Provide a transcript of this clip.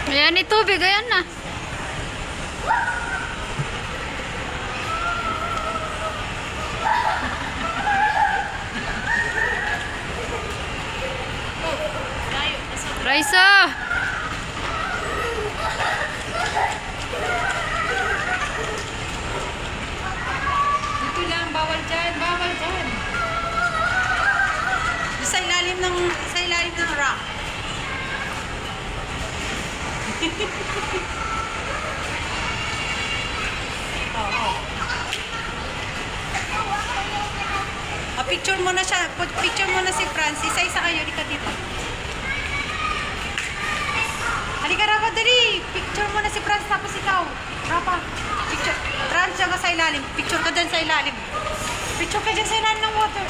Ayan, may tubig. Ayan na. Raisa! Dito lang, bawal dyan, bawal dyan. Sa ilalim ng rock. Picture mo na siya. Picture mo na si Francis. Isa-isa kayo. Halika dito. Halika, Rafa, dali. Picture mo na si Francis tapos ikaw. Rafa, picture. Francis, dyan ka sa ilalim. Picture ka dyan sa ilalim. Picture ka dyan sa ilalim ng water.